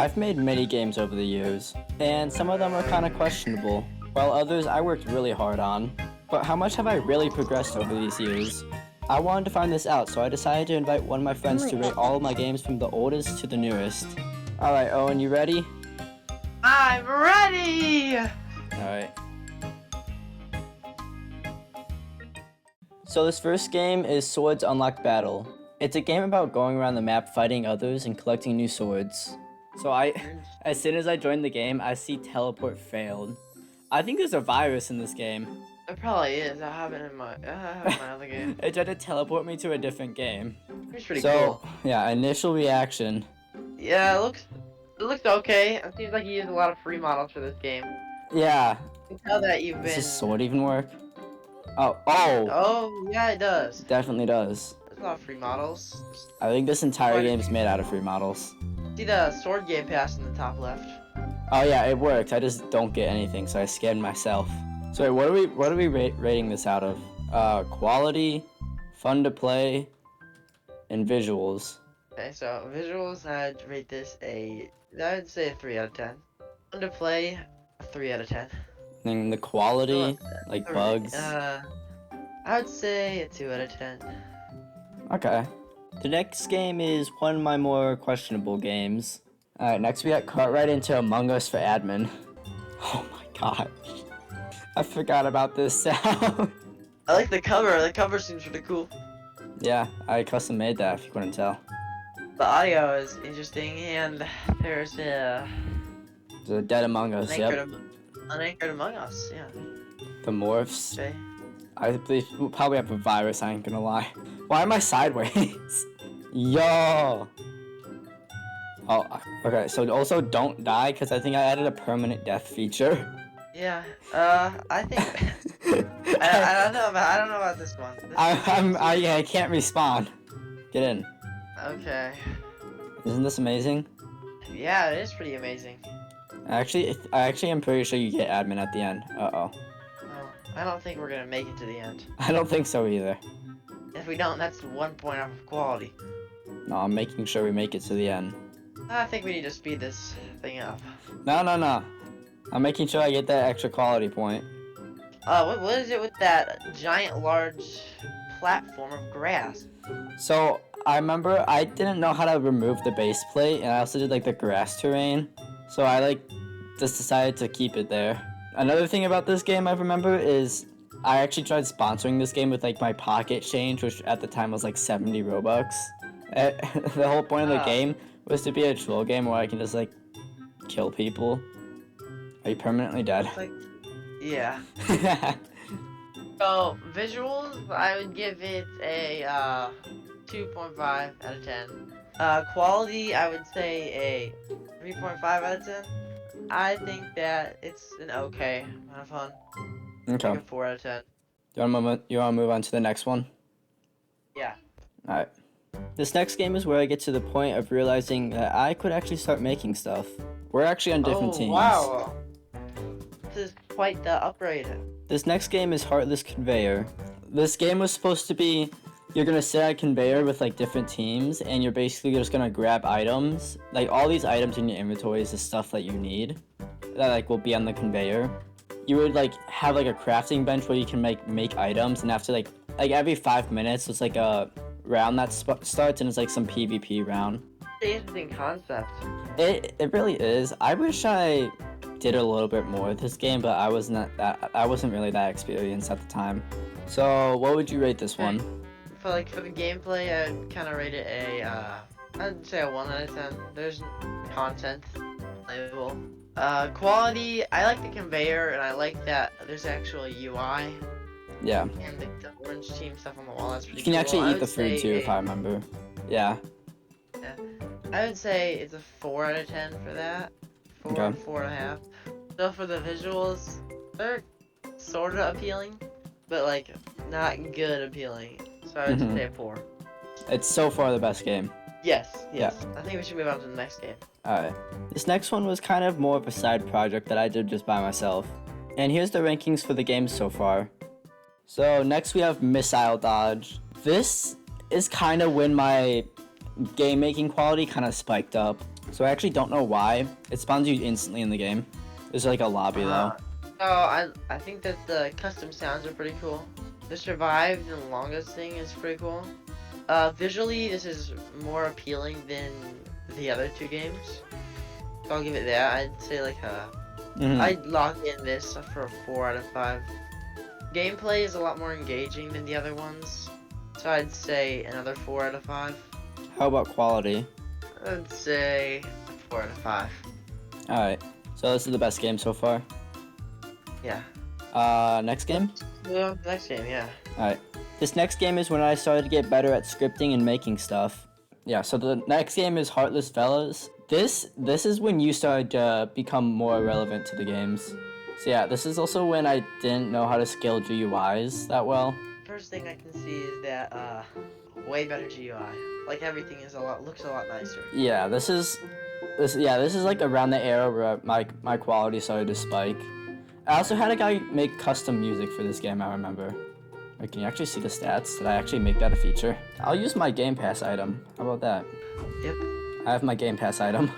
I've made many games over the years, and some of them are kind of questionable, while others I worked really hard on. But how much have I really progressed over these years? I wanted to find this out, so I decided to invite one of my friends to rate all of my games from the oldest to the newest. Alright, Owen, you ready? I'm ready! Alright. So this first game is Swords Unlock Battle. It's a game about going around the map fighting others and collecting new swords. So as soon as I joined the game, I see teleport failed. I think there's a virus in this game. It probably is. I have it in my other game. It tried to teleport me to a different game. It's pretty cool. Yeah, initial reaction. Yeah, it looks okay. It seems like you used a lot of free models for this game. Yeah. You can tell that you've been. Does this sword even work? Oh. Oh, yeah, it does. Definitely does. There's a lot of free models. I think this entire game is made out of free models. See the sword game pass in the top left. Oh yeah, it worked. I just don't get anything, so I scared myself. So wait, what are we rating this out of? Quality, fun to play, and visuals. Okay, so visuals, I'd rate this I would say a 3 out of 10. Fun to play, a 3 out of 10. And the quality, like bugs. I would say a 2 out of 10. Okay. The next game is one of my more questionable games. Alright, next we got Cart Right into Among Us for admin. Oh my gosh. I forgot about this sound. I like the cover. The cover seems really cool. Yeah, I custom made that if you couldn't tell. The audio is interesting, and there's a Dead Among Us, yep. Unanchored Among Us, yeah. The morphs. Okay. I believe we'll probably have a virus, I ain't gonna lie. Why am I sideways? Yo! Oh, okay, so also don't die, because I think I added a permanent death feature. Yeah, I think... I don't know about this one. I can't respawn. Get in. Okay. Isn't this amazing? Yeah, it is pretty amazing. I actually am pretty sure you get admin at the end. Uh-oh. Oh, I don't think we're gonna make it to the end. I don't think so either. If we don't, that's 1 point off of quality. No, I'm making sure we make it to the end. I think we need to speed this thing up. No. I'm making sure I get that extra quality point. What is it with that giant, large platform of grass? So, I remember I didn't know how to remove the base plate, and I also did, like, the grass terrain. So I, just decided to keep it there. Another thing about this game I remember is I actually tried sponsoring this game with, my pocket change, which at the time was, 70 Robux. The whole point of the game was to be a troll game where I can just, kill people. Are you permanently dead? Yeah. So, visuals, I would give it a 2.5 out of 10. Quality, I would say a 3.5 out of 10. I think that it's an okay amount of fun. Okay. Like a 4 out of 10. You wanna move on to the next one? Yeah. Alright. This next game is where I get to the point of realizing that I could actually start making stuff. We're actually on different teams. Wow. This is quite the upgrade. This next game is Heartless Conveyor. This game was supposed to be, you're gonna sit at a conveyor with different teams, and you're basically just gonna grab items. All these items in your inventory is the stuff that you need, that will be on the conveyor. You would have a crafting bench where you can make items, and after every 5 minutes, it's a round that starts, and it's some PvP round. It's an interesting concept. It really is. I wish I did a little bit more with this game, but I wasn't really that experienced at the time. So what would you rate this one? For the gameplay, I'd kind of rate it I'd say a 1 out of 10. There's content label. Quality, I like the conveyor, and I like that there's actual UI. Yeah. And the orange team stuff on the wall, that's pretty cool. You can actually eat the food too, if I remember. Yeah. Yeah. I would say it's a 4 out of 10 for that. 4.5. So for the visuals, they're sort of appealing, but not good appealing. So I would say a 4. It's so far the best game. Yes. Yeah. I think we should move on to the next game. Alright. This next one was kind of more of a side project that I did just by myself. And here's the rankings for the game so far. So next we have Missile Dodge. This is kind of when my game making quality kind of spiked up. So I actually don't know why. It spawns you instantly in the game. There's like a lobby though. I think that the custom sounds are pretty cool. The survive the longest thing is pretty cool. Visually, this is more appealing than the other two games. So I'll give it that. I'd say like I'd lock in this for a 4 out of 5. Gameplay is a lot more engaging than the other ones, so I'd say another 4 out of 5. How about quality? I'd say 4 out of 5. Alright, so this is the best game so far. Yeah. Next game? Yeah, next game, yeah. Alright. This next game is when I started to get better at scripting and making stuff. Yeah, so the next game is Heartless Fellas. This is when you started to become more relevant to the games. So yeah, this is also when I didn't know how to scale GUIs that well. First thing I can see is that way better GUI. Like everything is looks a lot nicer. Yeah, this is like around the era where my quality started to spike. I also had a guy make custom music for this game, I remember. Wait, can you actually see the stats? Did I actually make that a feature? I'll use my Game Pass item. How about that? Yep. I have my Game Pass item.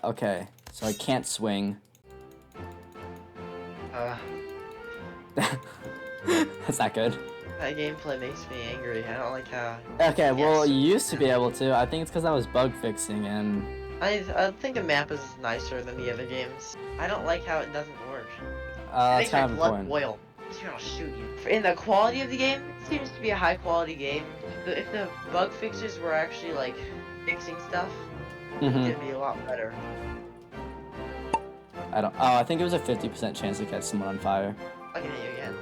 Okay. So I can't swing. That's not good. That gameplay makes me angry. I don't like how... Okay, well, you used to be able to. I think it's because I was bug fixing and... I think the map is nicer than the other games. I don't like how it doesn't work. That's kind of blood important. boil. He's gonna shoot you. In the quality of the game, it seems to be a high quality game. If the bug fixes were actually like fixing stuff, it'd be a lot better. I think it was a 50% chance to catch someone on fire. I can hit you again.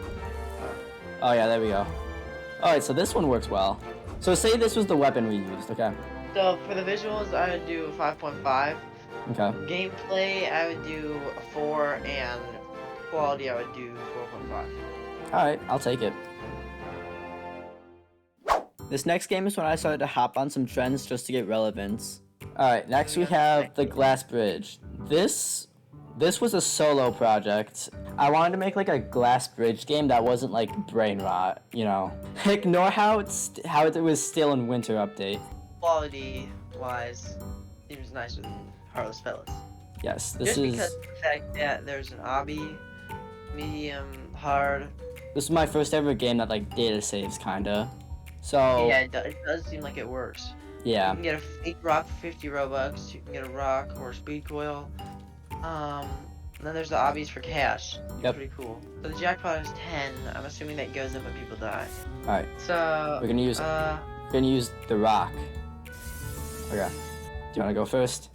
Oh yeah, there we go. Alright, so this one works well. So say this was the weapon we used, okay? So for the visuals, I would do a 5.5. Okay. Gameplay, I would do a 4, and quality, I would do 4.5. Alright, I'll take it. This next game is when I started to hop on some trends just to get relevance. Alright, next we have the Glass Bridge. This was a solo project. I wanted to make like a glass bridge game that wasn't like brain rot, you know. Ignore how it was still in winter update. Quality wise, seems nicer than Heartless Fellas. Yes, this Just is. because of the fact that there's an obby, medium, hard. This is my first ever game that like data saves kinda. So. Yeah, it does seem like it works. Yeah. You can get a fake rock for 50 Robux. You can get a rock or a speed coil. And then there's the obbies for cash. Yep. Pretty cool. So the jackpot is 10. I'm assuming that goes up when people die. Alright. So We're gonna use the rock. Okay. Do you wanna go first?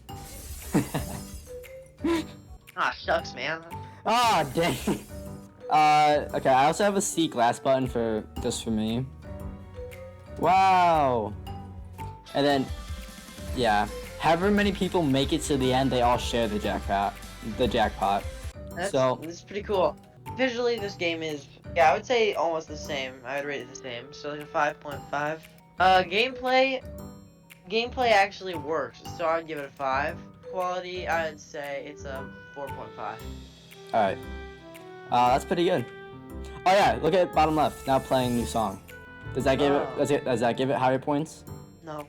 Ah, shucks, man. Ah, dang. Okay, I also have a C glass button for just for me. Wow. And then, yeah, however many people make it to the end, they all share the jackpot. That's pretty cool. Visually, this game is, I would say almost the same. I would rate it the same. So like a 5.5. Gameplay actually works, so I'd give it a 5. Quality, I'd say it's a 4.5. Alright. That's pretty good. Oh yeah, look at bottom left. Now playing new song. Does that give does that give it higher points? No.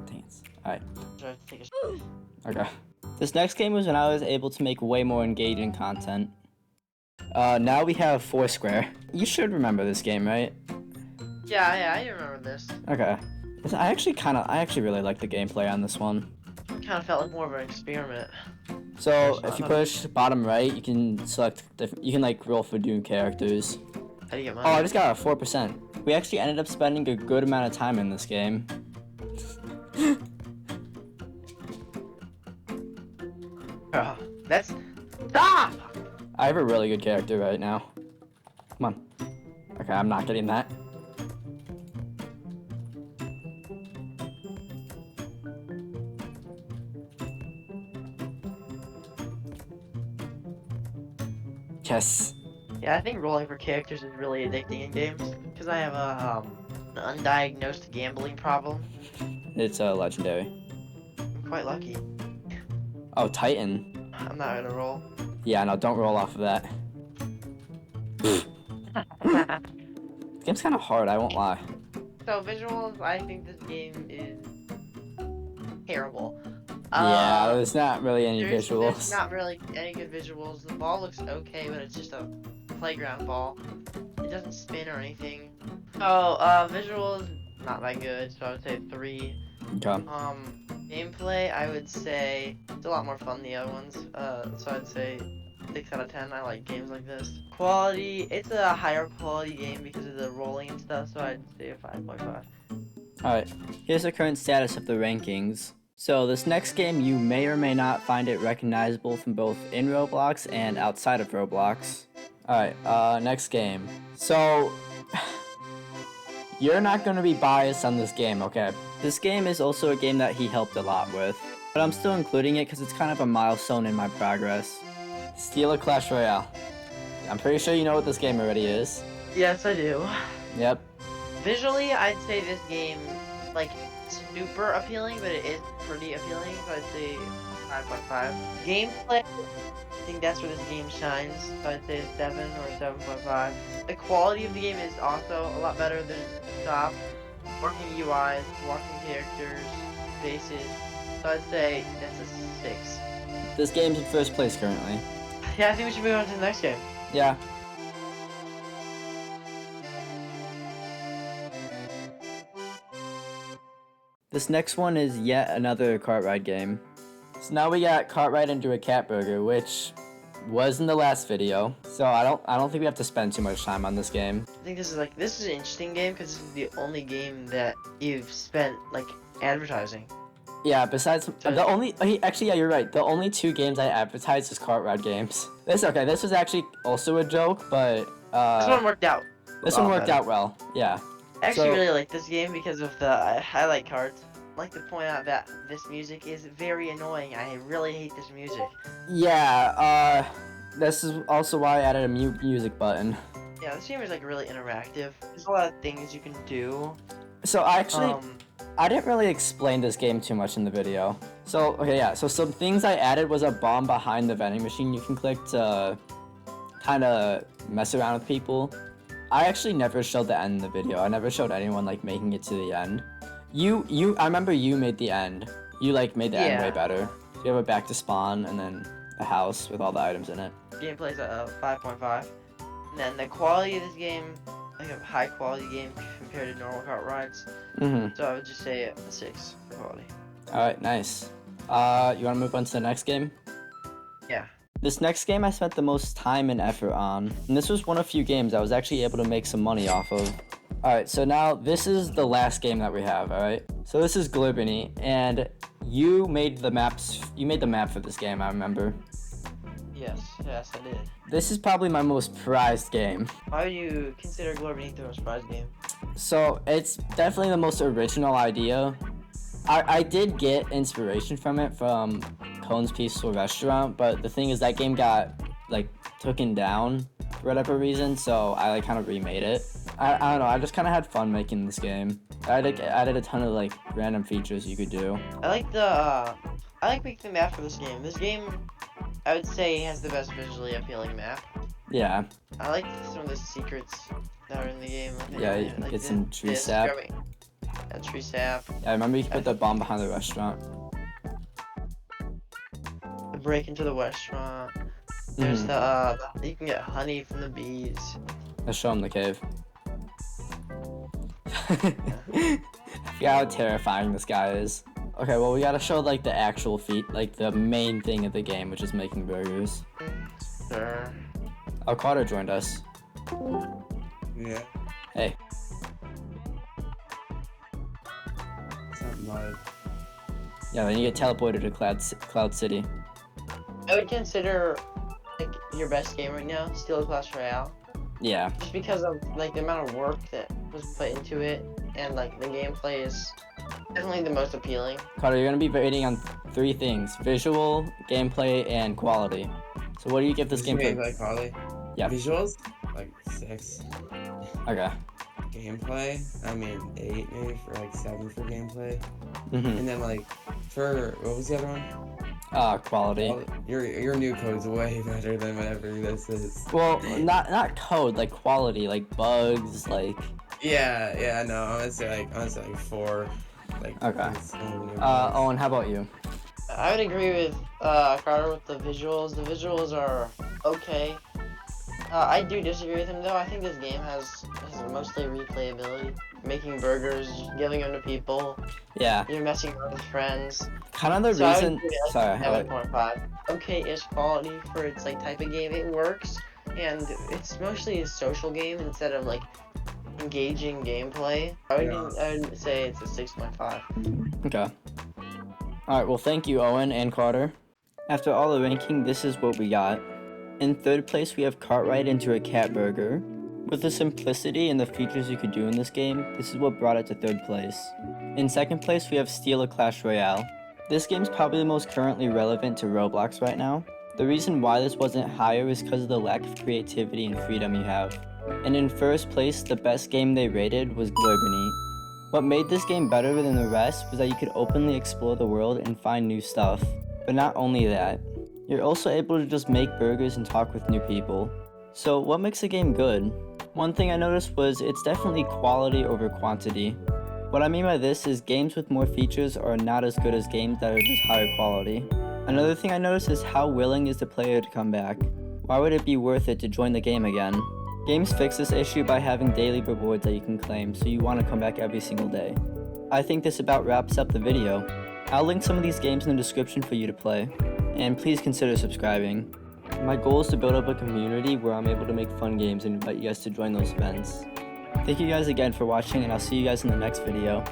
Dang it. Alright. Try to take a Okay. This next game was when I was able to make way more engaging content. Now we have Foursquare. You should remember this game, right? Yeah, I remember this. Okay. I actually really like the gameplay on this one. Kind of felt like more of an experiment. So if you push bottom right, you can select you can like roll for new characters. How do you get money? Oh, I just got a 4%. We actually ended up spending a good amount of time in this game. Oh, that's... Stop! I have a really good character right now. Come on. Okay, I'm not getting that. Yes. Yeah, I think rolling for characters is really addicting in games. Because I have an undiagnosed gambling problem. It's legendary. I'm quite lucky. Oh, Titan. I'm not gonna roll. Yeah, no, don't roll off of that. This game's kind of hard, I won't lie. So visuals, I think this game is terrible. Yeah, there's not really any There's visuals. not really any good visuals. The ball looks okay, but it's just a playground ball. It doesn't spin or anything. Oh, visuals, not that good, so I would say 3. Okay. Gameplay, I would say it's a lot more fun than the other ones. So I'd say 6 out of 10. I like games like this. Quality, it's a higher quality game because of the rolling and stuff, so I'd say a 5.5. Alright, here's the current status of the rankings. So this next game, you may or may not find it recognizable from both in Roblox and outside of Roblox. Alright, next game. So, you're not going to be biased on this game, okay? This game is also a game that he helped a lot with, but I'm still including it because it's kind of a milestone in my progress. Steal a Clash Royale. I'm pretty sure you know what this game already is. Yes, I do. Yep. Visually, I'd say this game, like, super appealing, but it is pretty appealing, so I'd say 5.5. Gameplay, I think that's where this game shines, so I'd say 7 or 7.5. The quality of the game is also a lot better than the top. Working UIs, walking characters, faces, so I'd say that's a 6. This game's in first place currently. Yeah, I think we should move on to the next game. Yeah. This next one is yet another kart ride game. So now we got kart ride into a catburger, which was in the last video. So I don't think we have to spend too much time on this game. I think this is an interesting game because this is the only game that you've spent like advertising. Yeah, besides the only actually yeah, you're right. The only 2 games I advertised is kart ride games. This was actually also a joke, but this one worked out. This one worked out well. Yeah. I actually really like this game because of the I like cards. I'd like to point out that this music is very annoying. I really hate this music. Yeah, this is also why I added a mute music button. Yeah, this game is like really interactive. There's a lot of things you can do. So actually, I didn't really explain this game too much in the video. So, okay, yeah, so some things I added was a bomb behind the vending machine you can click to kind of mess around with people. I actually never showed the end in the video. I never showed anyone, like, making it to the end. I remember you made the end. You, like, made the end way better. You have a back to spawn and then a house with all the items in it. Gameplay's a 5.5. And then the quality of this game, like a high quality game compared to normal kart rides. So I would just say a 6 for quality. Alright, nice. You want to move on to the next game? Yeah. This next game I spent the most time and effort on, and this was one of few games I was actually able to make some money off of. Alright, so now this is the last game that we have, alright? So this is Glurb'n, and you made the map for this game, I remember. Yes, I did. This is probably my most prized game. Why would you consider Glurb'n the most prized game? So, it's definitely the most original idea. I did get inspiration from it from Cone's Peaceful Restaurant, but the thing is that game got, like, taken down for whatever reason, so I, like, kind of remade it. I don't know, I just kind of had fun making this game. I added a ton of, like, random features you could do. I like making the map for this game. This game, I would say, has the best visually appealing map. Yeah. I like some of the secrets that are in the game. Yeah, you can get some tree sap. Yeah, tree sap. Yeah, I remember you could put the bomb behind the restaurant. The break into the restaurant. There's you can get honey from the bees. Let's show them the cave. I forgot how terrifying this guy is. Okay, well, we gotta show, like, the actual like, the main thing of the game, which is making burgers. Sure. Oh, Carter joined us. Yeah. Hey. It's not mud. Yeah, then you get teleported to Cloud City. I would consider, like, your best game right now still Clash Royale. Yeah. Just because of, like, the amount of work that was put into it, and, like, the gameplay is definitely the most appealing. Carter, you're gonna be rating on 3 things: visual, gameplay, and quality. So what do you give this game for? Gameplay, quality. Yeah. Visuals, like 6. Okay. Gameplay, I mean 8 maybe, for like 7 for gameplay. Mm-hmm. And then like for what was the other one? Quality. Well, your new code's way better than whatever this is. Well, not code, like quality, like bugs, like. Yeah, no, I'm gonna say like 4. Like, Okay. there's so many bugs. Owen, how about you? I would agree with Carter with the visuals. The visuals are okay. I do disagree with him though. I think this game has mostly replayability. Making burgers, giving them to people. Yeah. You're messing around with friends. Kind of the So I would reason. give it Sorry. a 7.5. Okay-ish quality for its like type of game. It works, and it's mostly a social game instead of like engaging gameplay. I would say it's a 6.5. Okay. Alright, well thank you Owen and Carter. After all the ranking, this is what we got. In third place we have Cartwright into a Catburger. With the simplicity and the features you could do in this game, this is what brought it to third place. In second place we have Steal a Clash Royale. This game's probably the most currently relevant to Roblox right now. The reason why this wasn't higher is because of the lack of creativity and freedom you have. And in first place, the best game they rated was Glurb'n. What made this game better than the rest was that you could openly explore the world and find new stuff. But not only that, you're also able to just make burgers and talk with new people. So what makes a game good? One thing I noticed was it's definitely quality over quantity. What I mean by this is games with more features are not as good as games that are just higher quality. Another thing I noticed is how willing is the player to come back. Why would it be worth it to join the game again? Games fix this issue by having daily rewards that you can claim, so you want to come back every single day. I think this about wraps up the video. I'll link some of these games in the description for you to play, and please consider subscribing. My goal is to build up a community where I'm able to make fun games and invite you guys to join those events. Thank you guys again for watching, and I'll see you guys in the next video.